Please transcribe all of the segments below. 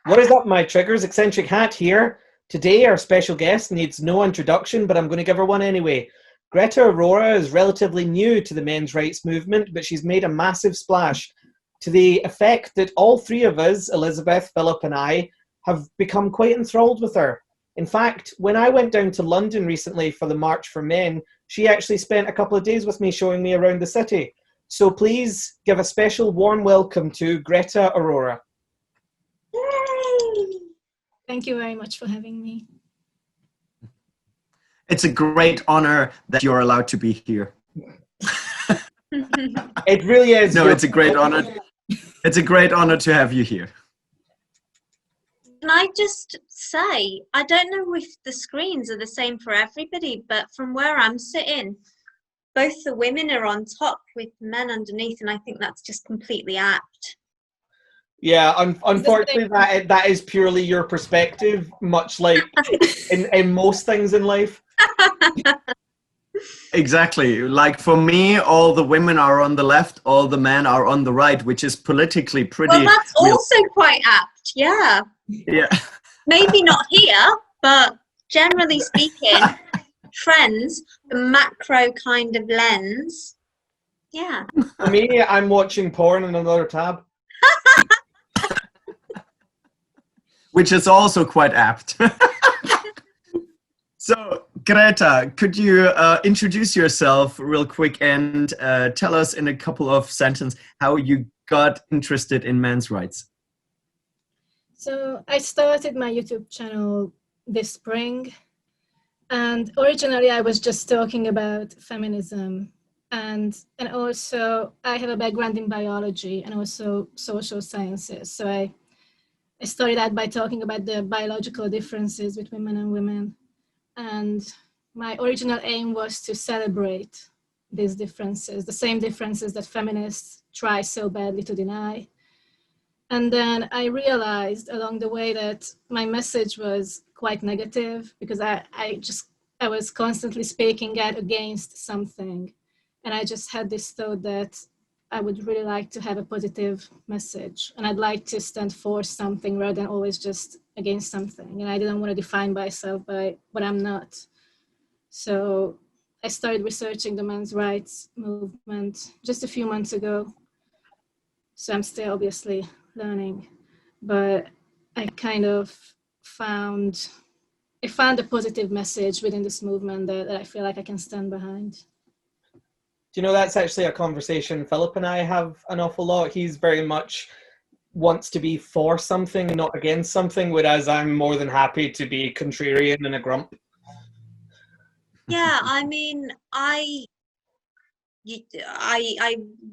What is up, my triggers? Eccentric Hat here. Today, our special guest needs no introduction, but I'm going to give her one anyway. GRETA AURORA is relatively new to the men's rights movement, but she's made a massive splash to the effect that all three of us, Elizabeth, Philip and I, have become quite enthralled with her. In fact, when I went down to London recently for the March for Men, she actually spent a couple of days with me showing me around the city. So please give a special warm welcome to GRETA AURORA. Yay! Thank you very much for having me. It's a great honor that you're allowed to be here. It really is. No, it's a great honor. It's a great honor to have you here. Can I just say, I don't know if the screens are the same for everybody, but from where I'm sitting, both the women are on top with men underneath, and I think that's just completely apt. Yeah, unfortunately, that is purely your perspective, much like in most things in life. Exactly. Like for me, all the women are on the left, all the men are on the right, which is politically pretty... Well, that's also quite apt, yeah. Yeah. Maybe not here, but generally speaking, trends, the macro kind of lens, yeah. For me, I'm watching porn in another tab. Which is also quite apt. So, GRETA, could you introduce yourself real quick and tell us in a couple of sentences how you got interested in men's rights? So I started my YouTube channel this spring, and originally I was just talking about feminism, and also I have a background in biology and also social sciences. So I started out by talking about the biological differences between men and women. And my original aim was to celebrate these differences, the same differences that feminists try so badly to deny. And then I realized along the way that my message was quite negative because I was constantly speaking out against something. And I just had this thought that I would really like to have a positive message, and I'd like to stand for something rather than always just against something. And I didn't want to define myself by what I'm not. So I started researching the men's rights movement just a few months ago. So I'm still obviously learning, but I kind of found a positive message within this movement that I feel like I can stand behind. Do you know, that's actually a conversation Philip and I have an awful lot. He's very much wants to be for something, not against something, whereas I'm more than happy to be contrarian and a grump. Yeah, I mean, I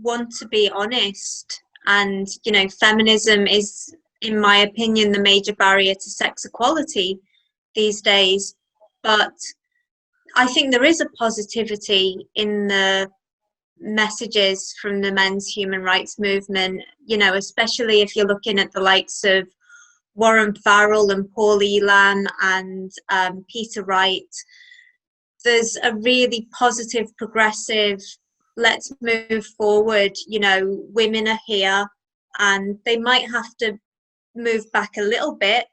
want to be honest, and you know, feminism is, in my opinion, the major barrier to sex equality these days. But I think there is a positivity in the messages from the men's human rights movement, you know, especially if you're looking at the likes of Warren Farrell and Paul Elam and Peter Wright. There's a really positive, progressive, let's move forward, you know, women are here, and they might have to move back a little bit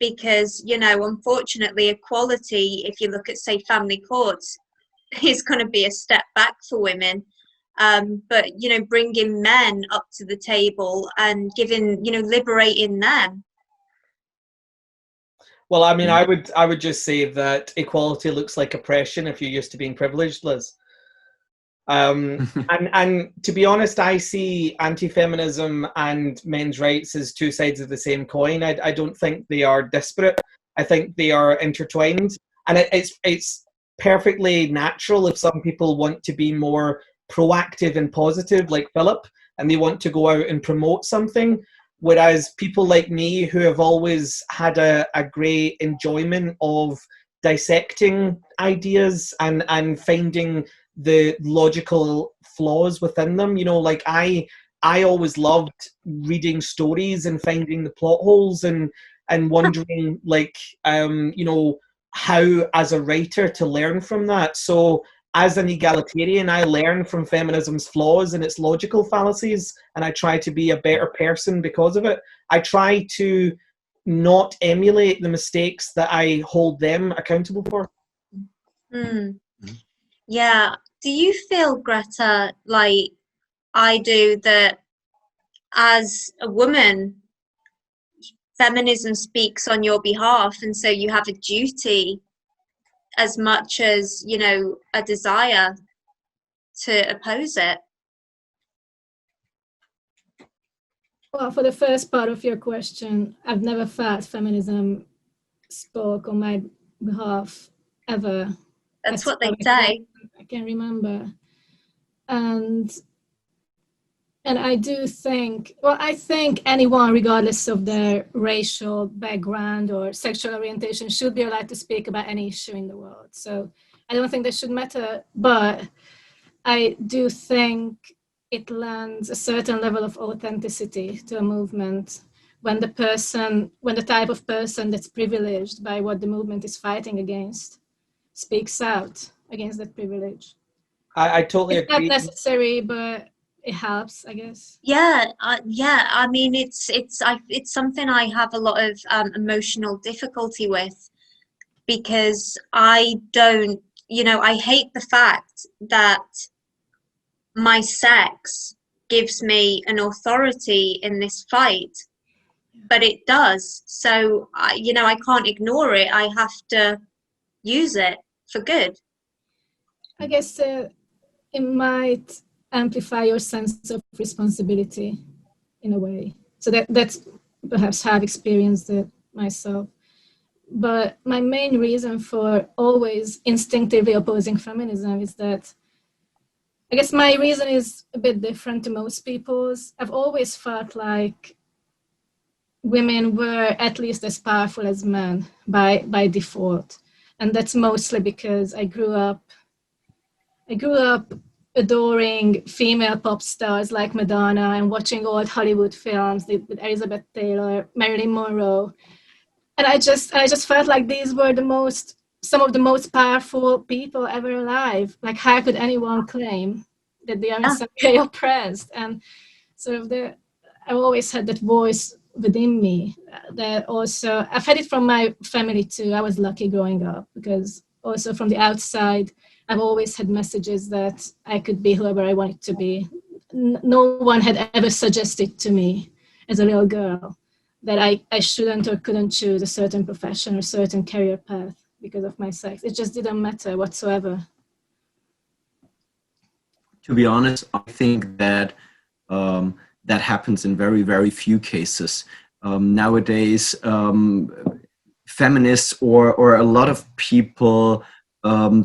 because, you know, unfortunately equality, if you look at, say, family courts, is going to be a step back for women. But, you know, bringing men up to the table and giving, you know, liberating them. Well, I mean, I would just say that equality looks like oppression if you're used to being privileged, Liz. And to be honest, I see anti-feminism and men's rights as two sides of the same coin. I don't think they are disparate. I think they are intertwined, and it's perfectly natural if some people want to be more proactive and positive, like Philip, and they want to go out and promote something. Whereas people like me, who have always had a great enjoyment of dissecting ideas and finding the logical flaws within them, you know, like I always loved reading stories and finding the plot holes and wondering, like, you know, how as a writer to learn from that. So as an egalitarian, I learn from feminism's flaws and its logical fallacies, and I try to be a better person because of it. I try to not emulate the mistakes that I hold them accountable for. Yeah. Do you feel, Greta, like I do, that as a woman, feminism speaks on your behalf, and so you have a duty as much as, you know, a desire to oppose it? Well, for the first part of your question, I've never felt feminism spoke on my behalf ever. That's what they say. I can remember. And I do think, well, I think anyone, regardless of their racial background or sexual orientation, should be allowed to speak about any issue in the world. So I don't think that should matter, but I do think it lends a certain level of authenticity to a movement when the type of person that's privileged by what the movement is fighting against speaks out against that privilege. I totally agree. It's not necessary, but it helps, I guess. Yeah, I mean, it's something I have a lot of emotional difficulty with, because I don't, you know, I hate the fact that my sex gives me an authority in this fight, but it does. So, you know, I can't ignore it. I have to use it for good. I guess it might amplify your sense of responsibility in a way. So that's perhaps how I've experienced it myself. But my main reason for always instinctively opposing feminism is that, I guess my reason is a bit different to most people's. I've always felt like women were at least as powerful as men by default. And that's mostly because I grew up adoring female pop stars like Madonna and watching old Hollywood films with Elizabeth Taylor, Marilyn Monroe. And I just felt like these were some of the most powerful people ever alive. Like, how could anyone claim that they are in some way oppressed? And sort of I've always had that voice within me that also, I've had it from my family too. I was lucky growing up, because also from the outside, I've always had messages that I could be whoever I wanted to be. No one had ever suggested to me as a little girl that I shouldn't or couldn't choose a certain profession or certain career path because of my sex. It just didn't matter whatsoever. To be honest, I think that that happens in very, very few cases. Nowadays, feminists or a lot of people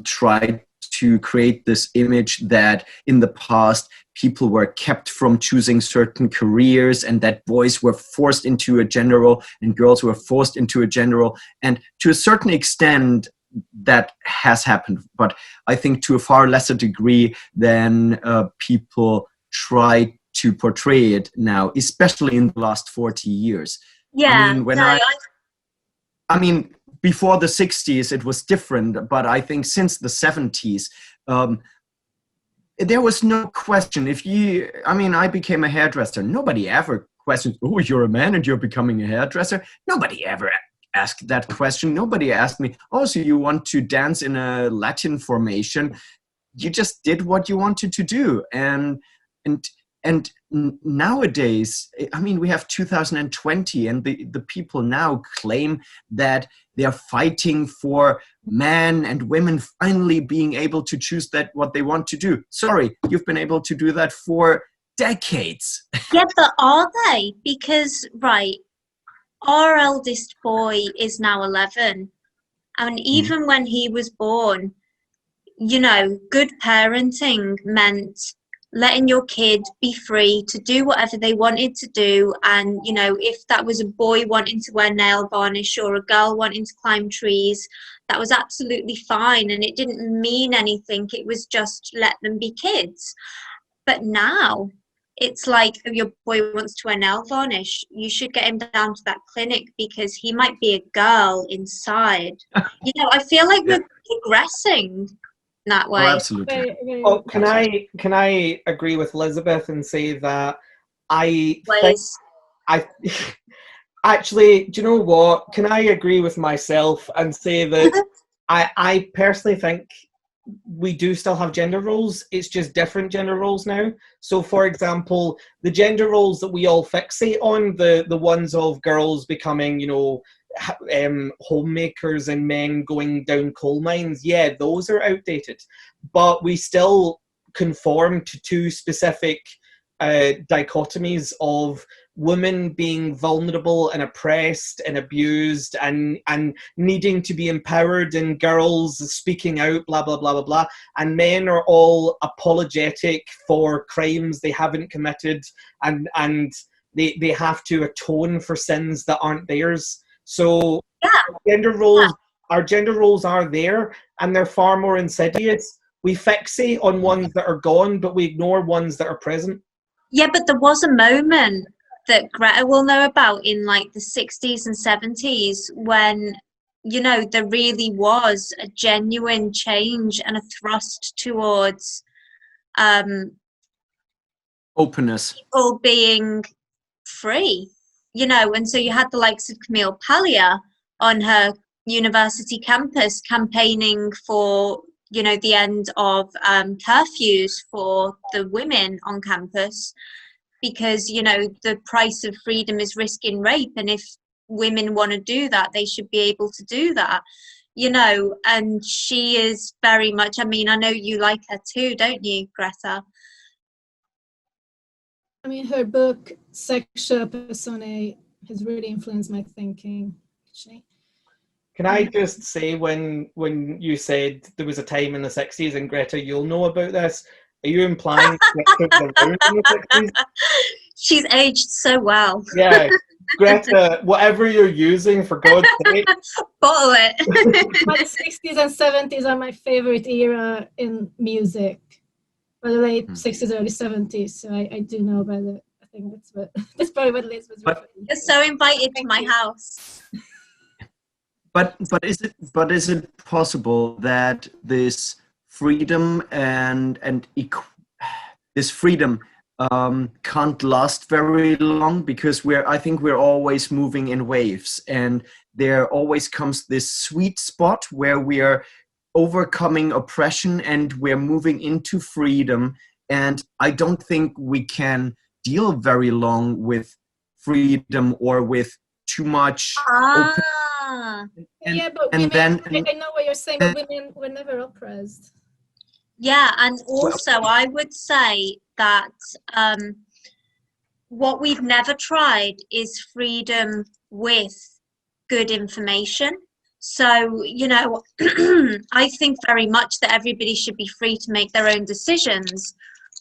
try to create this image that in the past people were kept from choosing certain careers, and that boys were forced into a general and girls were forced into a general. And to a certain extent, that has happened, but I think to a far lesser degree than people try to portray it now, especially in the last 40 years. Yeah, I mean, before the 60s, it was different, but I think since the 70s, there was no question. I became a hairdresser. Nobody ever questioned, oh, you're a man and you're becoming a hairdresser. Nobody ever asked that question. Nobody asked me, oh, so you want to dance in a Latin formation? You just did what you wanted to do. And nowadays, I mean, we have 2020, and the people now claim that they are fighting for men and women finally being able to choose that what they want to do. Sorry, you've been able to do that for decades. Yeah, but are they? Because, right, our eldest boy is now 11. And even when he was born, you know, good parenting meant letting your kid be free to do whatever they wanted to do. And, you know, if that was a boy wanting to wear nail varnish or a girl wanting to climb trees, that was absolutely fine. And it didn't mean anything. It was just let them be kids. But now it's like, if your boy wants to wear nail varnish, you should get him down to that clinic because he might be a girl inside. You know, I feel like we're progressing that way. Oh, absolutely. Oh, can I agree with Elizabeth and say that I Actually, do you know what? Can I agree with myself and say that I personally think we do still have gender roles. It's just different gender roles now. So, for example, the gender roles that we all fixate on, the ones of girls becoming, you know, homemakers and men going down coal mines, yeah, those are outdated. But we still conform to two specific dichotomies of women being vulnerable and oppressed and abused and needing to be empowered, and girls speaking out, blah blah blah blah blah, and men are all apologetic for crimes they haven't committed, and they have to atone for sins that aren't theirs. So our gender roles are there, and they're far more insidious. We fixate on ones that are gone, but we ignore ones that are present. Yeah, but there was a moment that Greta will know about in like the 60s and 70s when, you know, there really was a genuine change and a thrust towards openness, people being free, you know. And so you had the likes of Camille Paglia on her university campus campaigning for, you know, the end of curfews for the women on campus, because, you know, the price of freedom is risking rape, and if women want to do that, they should be able to do that, you know. And she is very much, I mean, I know you like her too, don't you, Greta? I mean, her book Sexual Personae has really influenced my thinking, actually. Can I just say, when you said there was a time in the 60s, and Greta, you'll know about this, are you implying Greta was around in the 60s? She's aged so well. Yeah, Greta, whatever you're using, for God's sake. Bottle it. But the 60s and 70s are my favorite era in music. By the late 60s, early 70s, so I do know about it. I think that's probably what Liz was referring to. You're so invited to my house. But is it possible that this freedom this freedom can't last very long, because I think we're always moving in waves, and there always comes this sweet spot where we are overcoming oppression and we're moving into freedom, and I don't think we can deal very long with freedom or with too much yeah, but women, I know what you're saying, but women were never oppressed. Yeah, and also I would say that what we've never tried is freedom with good information. So, you know, I think very much that everybody should be free to make their own decisions,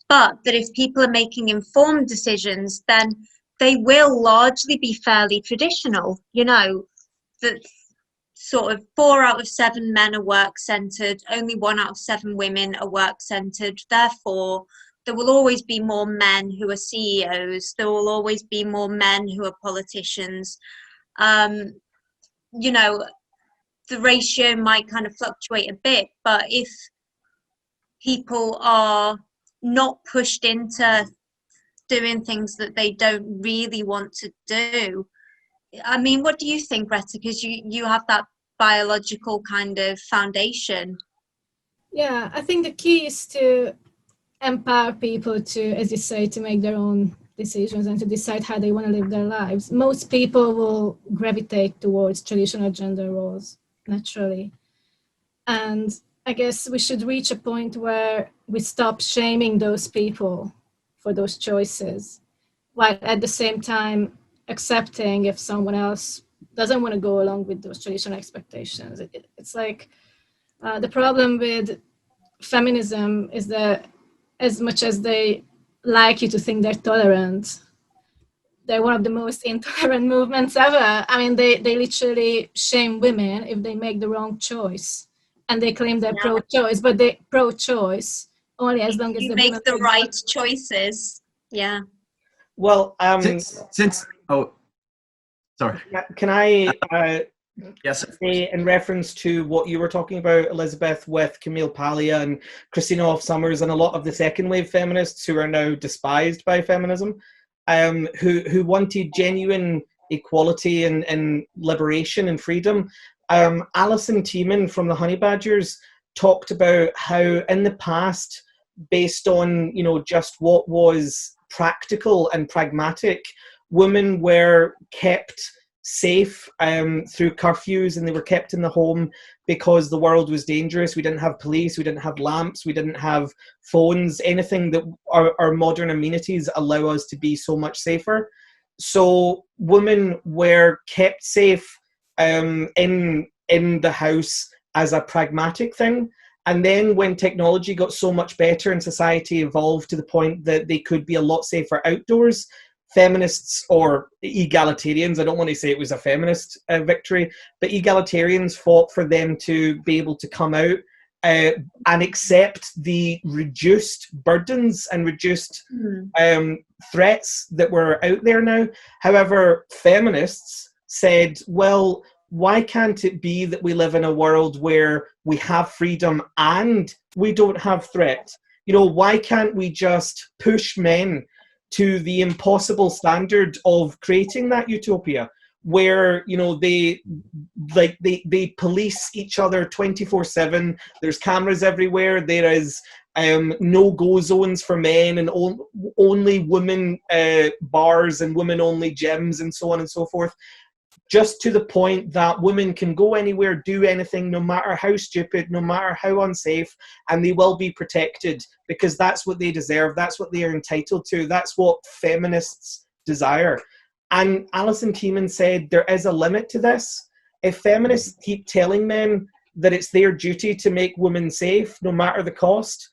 but that if people are making informed decisions, then they will largely be fairly traditional, you know, that sort of 4 out of 7 men are work-centered, only 1 out of 7 women are work-centered. Therefore, there will always be more men who are CEOs. There will always be more men who are politicians. You know, the ratio might kind of fluctuate a bit, but if people are not pushed into doing things that they don't really want to do, I mean, what do you think, Greta? Because you have that biological kind of foundation. Yeah, I think the key is to empower people to, as you say, to make their own decisions and to decide how they want to live their lives. Most people will gravitate towards traditional gender roles naturally. And I guess we should reach a point where we stop shaming those people for those choices, while at the same time accepting if someone else doesn't want to go along with those traditional expectations. It's like the problem with feminism is that as much as they like you to think they're tolerant, they're one of the most intolerant movements ever. I mean, they literally shame women if they make the wrong choice, and they claim they're pro-choice, but they're pro-choice only as long as you the make the right choices. Yeah. Well, sorry. Can I yes, say, in reference to what you were talking about, Elizabeth, with Camille Paglia and Christina Hoff Sommers and a lot of the second wave feminists who are now despised by feminism, who wanted genuine equality and liberation and freedom. Alison Tiemann from the Honey Badgers talked about how in the past, based on, you know, just what was practical and pragmatic, women were kept safe through curfews, and they were kept in the home because the world was dangerous. We didn't have police, we didn't have lamps, we didn't have phones, anything that our modern amenities allow us to be so much safer. So women were kept safe in the house as a pragmatic thing. And then when technology got so much better and society evolved to the point that they could be a lot safer outdoors, feminists or egalitarians, I don't want to say it was a feminist victory, but egalitarians fought for them to be able to come out and accept the reduced burdens and reduced threats that were out there now. However, feminists said, well, why can't it be that we live in a world where we have freedom and we don't have threat? You know, why can't we just push men to the impossible standard of creating that utopia where, you know, they police each other 24/7. There's cameras everywhere. There is no-go zones for men and only women bars and women-only gyms and so on and so forth. Just to the point that women can go anywhere, do anything, no matter how stupid, no matter how unsafe, and they will be protected because that's what they deserve. That's what they are entitled to. That's what feminists desire. And Alison Tiemann said there is a limit to this. If feminists keep telling men that it's their duty to make women safe, no matter the cost,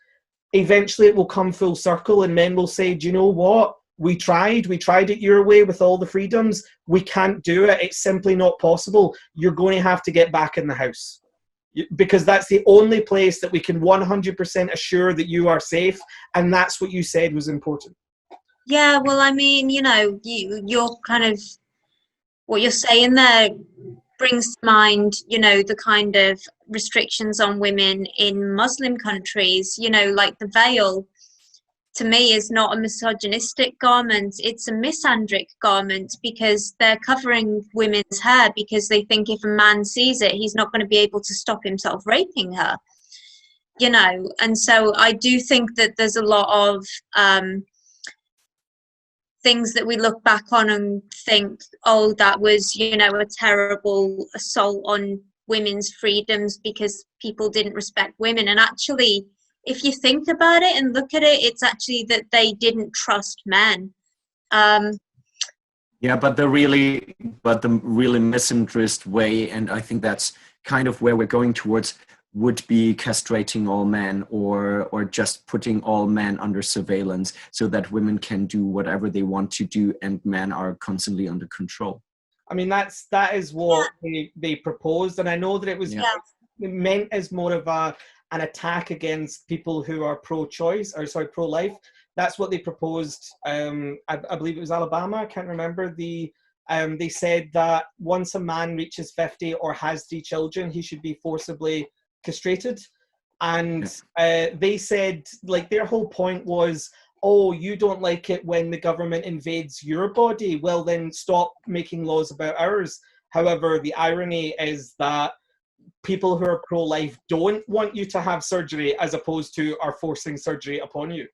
eventually it will come full circle and men will say, do you know what? We tried it your way with all the freedoms. We can't do it. It's simply not possible. You're going to have to get back in the house because that's the only place that we can 100% assure that you are safe. And that's what you said was important. Yeah, well, I mean, you know, you're kind of, what you're saying there brings to mind, you know, the kind of restrictions on women in Muslim countries, you know, like the veil. To me, is not a misogynistic garment, it's a misandric garment because they're covering women's hair because they think if a man sees it, he's not going to be able to stop himself raping her, you know. And so I do think that there's a lot of things that we look back on and think, oh, that was, you know, a terrible assault on women's freedoms because people didn't respect women. And actually, if you think about it and look at it, it's actually that they didn't trust men. Yeah, but the really misandrist way, and I think that's kind of where we're going towards, would be castrating all men or just putting all men under surveillance so that women can do whatever they want to do and men are constantly under control. I mean, that is what they proposed, and I know that it was meant as more of an attack against people who are pro-life. That's what they proposed. I believe it was Alabama. I can't remember. They said that once a man reaches 50 or has 3 children, he should be forcibly castrated. And they said, like, their whole point was, oh, you don't like it when the government invades your body. Well, then stop making laws about ours. However, the irony is that people who are pro-life don't want you to have surgery as opposed to are forcing surgery upon you.